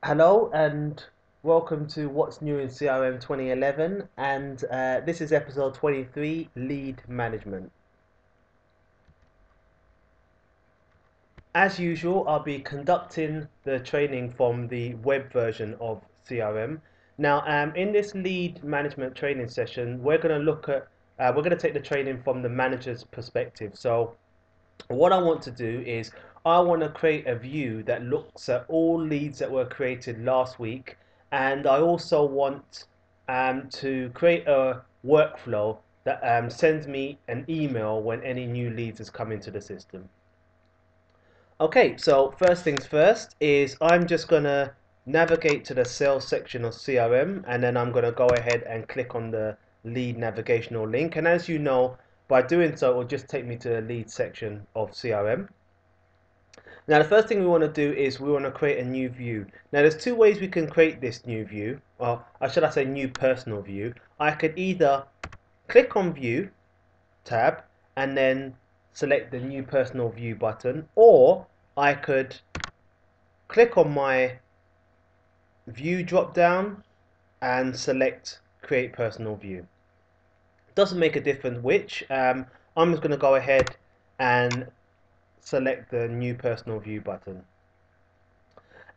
Hello and welcome to What's New in CRM 2011, and this is episode 23, Lead Management. As usual, I'll be conducting the training from the web version of CRM. Now, in this lead management training session, we're going to take the training from the manager's perspective. So what I want to do is I want to create a view that looks at all leads that were created last week, and I also want to create a workflow that sends me an email when any new leads has come into the system. Okay, so first things first is I'm just gonna navigate to the sales section of CRM, and then I'm gonna go ahead and click on the lead navigational link, and as you know, by doing so it will just take me to the lead section of CRM. Now the first thing we want to do is we want to create a new view. Now there's two ways we can create this new view, or should I say new personal view. I could either click on view tab and then select the new personal view button, or I could click on my view drop down and select create personal view. Doesn't make a difference which. I'm just going to go ahead and select the new personal view button.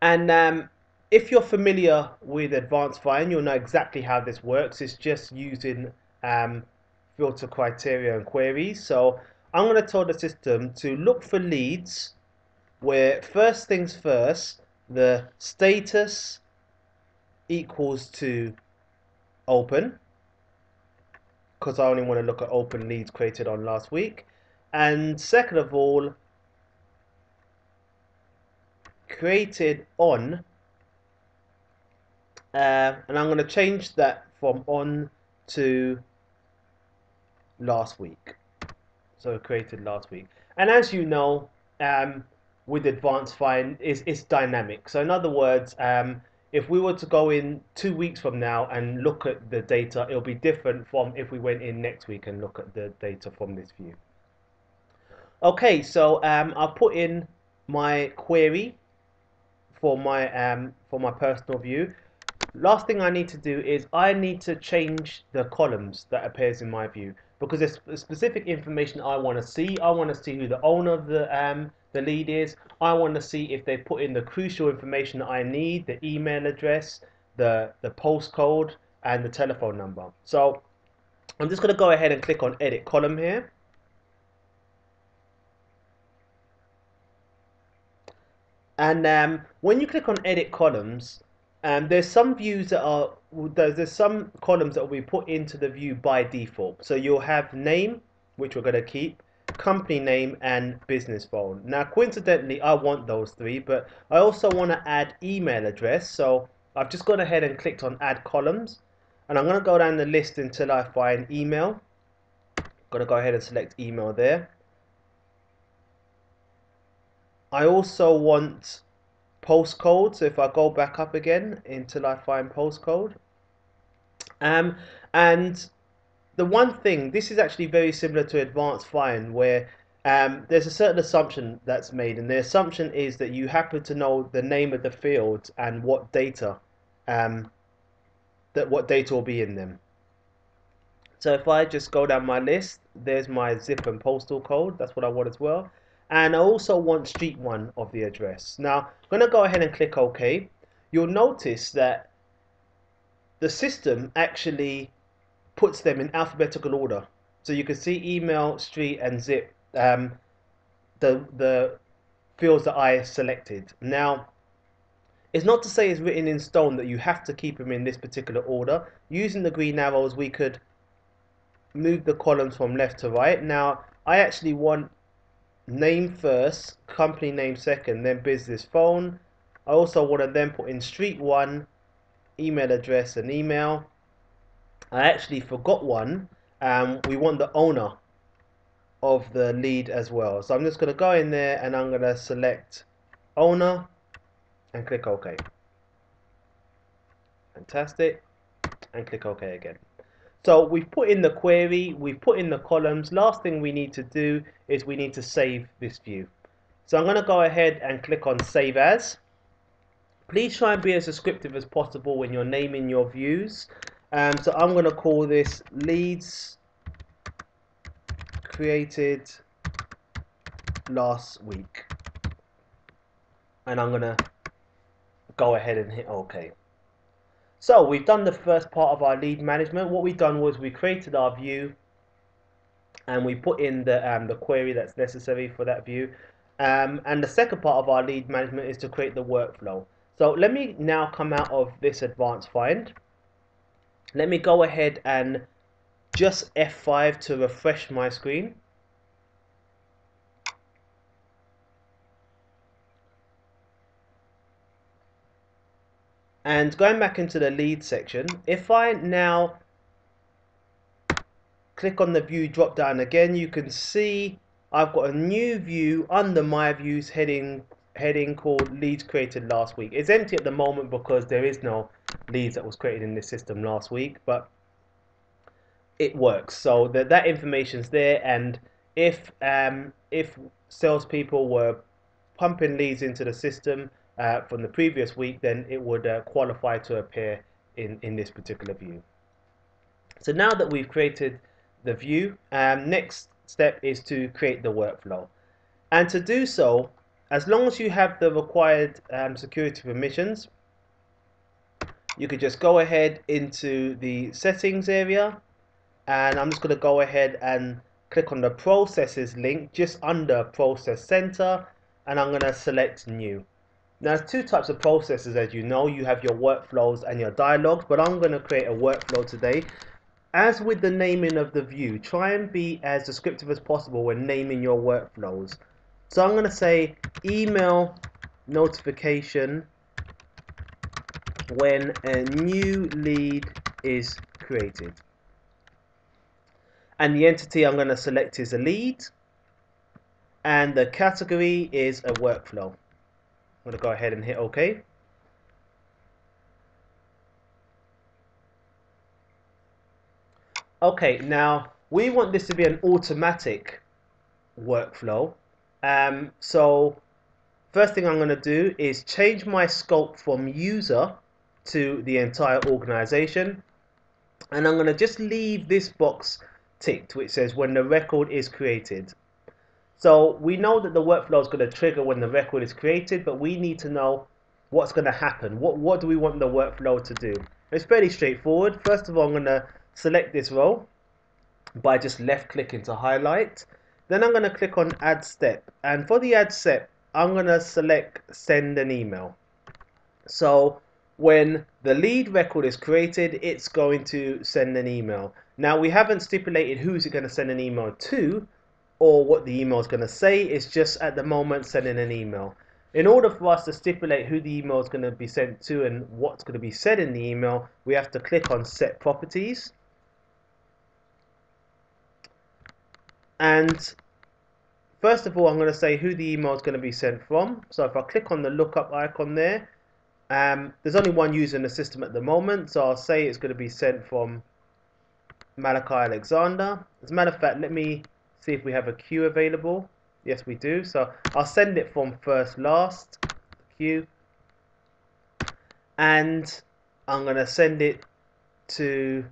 And if you're familiar with Advanced Find, you'll know exactly how this works. It's just using filter criteria and queries. So I'm going to tell the system to look for leads where first things first, the status equals to open, because I only want to look at open leads created on last week. And second of all, created on, and I'm going to change that from on to last week. So created last week. And as you know, with Advanced Find, it's dynamic. So in other words, if we were to go in 2 weeks from now and look at the data, it'll be different from if we went in next week and look at the data from this view. Okay, so I'll put in my query for my personal view. Last thing I need to do is I need to change the columns that appears in my view, because there's specific information I want to see. I want to see who the owner of the lead is. I want to see if they put in the crucial information that I need, the email address, the postcode, and the telephone number. So I'm just going to go ahead and click on edit column here. And when you click on edit columns, there's some views that are there's some columns that will be put into the view by default. So you'll have name, which we're going to keep, company name, and business phone. Now, coincidentally, I want those three, but I also want to add email address. So I've just gone ahead and clicked on add columns, and I'm going to go down the list until I find email. I'm going to go ahead and select email there. I also want postcode, so if I go back up again until I find postcode, um, and the one thing, this is actually very similar to Advanced Find, where there's a certain assumption that's made, and the assumption is that you happen to know the name of the field and what data um, what data will be in them. So if I just go down my list, there's my zip and postal code. That's what I want as well. And I also want street one of the address. Now, I'm going to go ahead and click OK. You'll notice that the system actually puts them in alphabetical order. So you can see email, street, and zip, the fields that I selected. Now, it's not to say it's written in stone that you have to keep them in this particular order. Using the green arrows, we could move the columns from left to right. Now, I actually want name first, company name second, then business phone. I also want to then put in street one, email address, and email. I actually forgot one. We want the owner of the lead as well. So I'm just going to go in there and I'm going to select owner and click OK. Fantastic. And click OK again. So we've put in the query, we've put in the columns. Last thing we need to do is we need to save this view. So I'm going to go ahead and click on Save As. Please try and be as descriptive as possible when you're naming your views. So I'm going to call this leads created last week, and I'm going to go ahead and hit OK. So we've done the first part of our lead management. What we've done was we created our view and we put in the query that's necessary for that view. And the second part of our lead management is to create the workflow. So let me now come out of this advanced find. Let me go ahead and just F5 to refresh my screen. And going back into the lead section, if I now click on the view drop down again, you can see I've got a new view under my views heading called leads created last week. It's empty at the moment because there is no leads that was created in this system last week, but it works. So that information's there, and if salespeople were pumping leads into the system from the previous week, then it would qualify to appear in this particular view. So now that we've created the view, next step is to create the workflow. And to do so, as long as you have the required security permissions, you could just go ahead into the settings area, and I'm just going to go ahead and click on the processes link just under process center, and I'm going to select new. Now there's two types of processes, as you know. You have your workflows and your dialogues, but I'm going to create a workflow today. As with the naming of the view, try and be as descriptive as possible when naming your workflows. So I'm going to say email notification when a new lead is created. And the entity I'm going to select is a lead, and the category is a workflow. I'm going to go ahead and hit OK. Okay, now we want this to be an automatic workflow. So first thing I'm going to do is change my scope from user to the entire organization, and I'm going to just leave this box ticked which says when the record is created. So we know that the workflow is going to trigger when the record is created, but we need to know what's going to happen. What do we want the workflow to do? It's fairly straightforward. First of all, I'm going to select this row by just left clicking to highlight. Then I'm going to click on add step, and for the add step I'm going to select send an email. So when the lead record is created, it's going to send an email. Now we haven't stipulated who's it going to send an email to or what the email is going to say. It's just at the moment sending an email. In order for us to stipulate who the email is going to be sent to and what's going to be said in the email, we have to click on set properties. And first of all, I'm going to say who the email is going to be sent from. So if I click on the lookup icon there, there's only one user in the system at the moment, so I'll say it's going to be sent from Malachi Alexander. As a matter of fact, let me see if we have a queue available. Yes, we do. So I'll send it from first last queue, and I'm going to send it to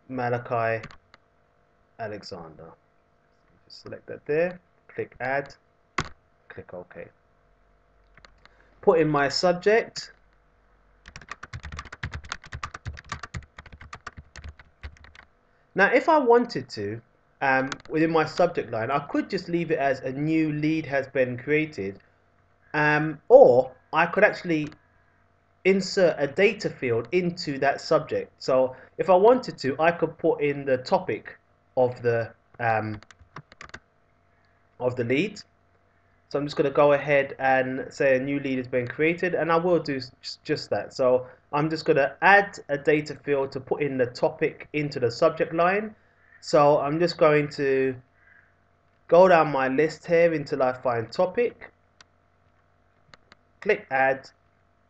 Malachi Alexander. Just select that there, click add, click OK. Put in my subject. Now if I wanted to, within my subject line, I could just leave it as a new lead has been created, or I could actually insert a data field into that subject. So if I wanted to, I could put in the topic of the lead. So I'm just going to go ahead and say a new lead has been created, and I will do just that. So I'm just going to add a data field to put in the topic into the subject line. So I'm just going to go down my list here until I find topic, click add,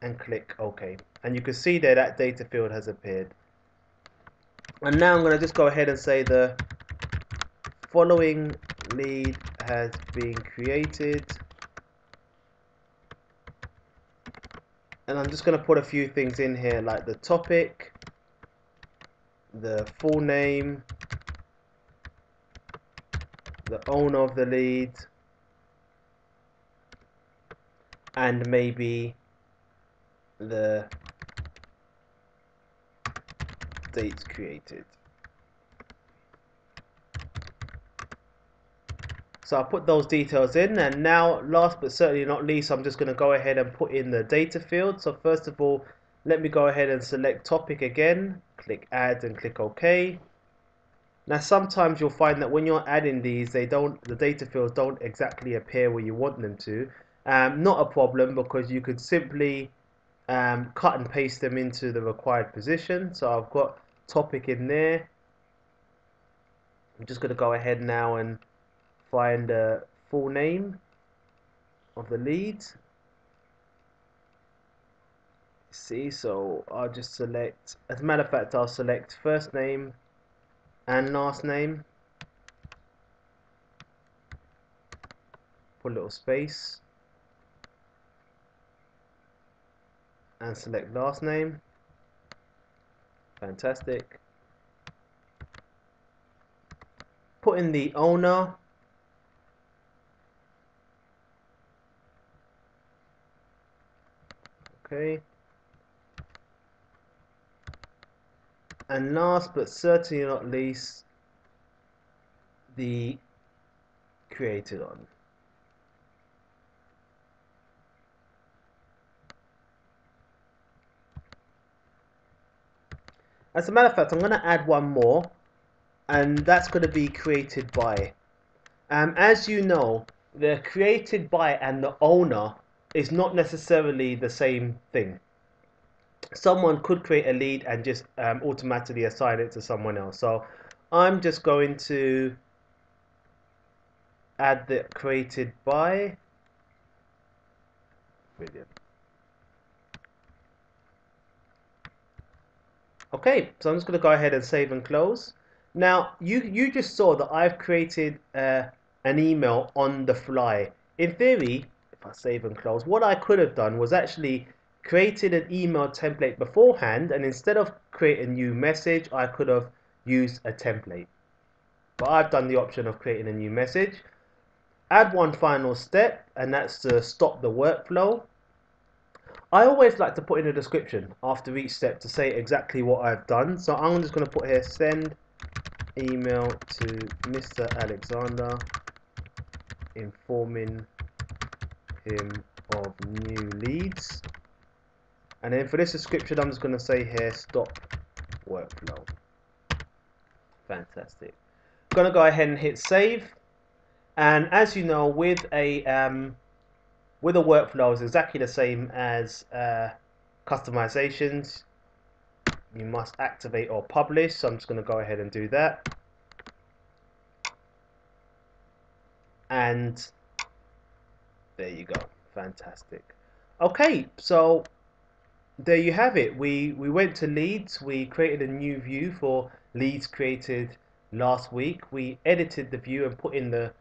and click OK. And you can see there that data field has appeared. And now I'm going to just go ahead and say the following lead has been created And I'm just going to put a few things in here like the topic, the full name, the owner of the lead, and maybe the dates created. So I'll put those details in, and now last but certainly not least, I'm just going to go ahead and put in the data field. So first of all, let me go ahead and select topic again, click add and click OK. Now sometimes you'll find that when you're adding these, the data fields don't exactly appear where you want them to. Not a problem, because you could simply cut and paste them into the required position. So I've got topic in there. I'm just going to go ahead now and find the full name of the lead. See, so I'll just select, as a matter of fact, I'll select first name and last name, put a little space, and select last name. Fantastic. Put in the owner. Okay. And last but certainly not least, the created on. As a matter of fact, I'm going to add one more, and that's going to be created by. As you know, the created by and the owner is not necessarily the same thing. Someone could create a lead and just automatically assign it to someone else. So I'm just going to add the created by. Brilliant. Okay, so I'm just going to go ahead and save and close. Now you just saw that I've created an email on the fly. In theory, if I save and close, what I could have done was actually created an email template beforehand, and instead of create a new message, I could have used a template. But I've done the option of creating a new message. Add one final step, and that's to stop the workflow. I always like to put in a description after each step to say exactly what I've done. So I'm just going to put here, send email to Mr. Alexander informing him of new leads. And then for this description, I'm just going to say here, stop workflow. Fantastic. I'm going to go ahead and hit save. And as you know, with a workflow, it's exactly the same as customizations. You must activate or publish, so I'm just going to go ahead and do that. And there you go. Fantastic. Okay, so there you have it. We went to leads. We created a new view for leads created last week. We edited the view and put in the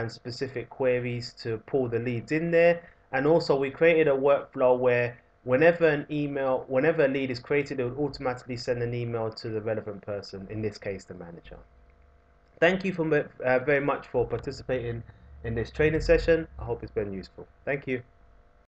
specific queries to pull the leads in there. And also we created a workflow where whenever a lead is created, it will automatically send an email to the relevant person, in this case the manager. Thank you very much for participating in this training session. I hope it's been useful. Thank you.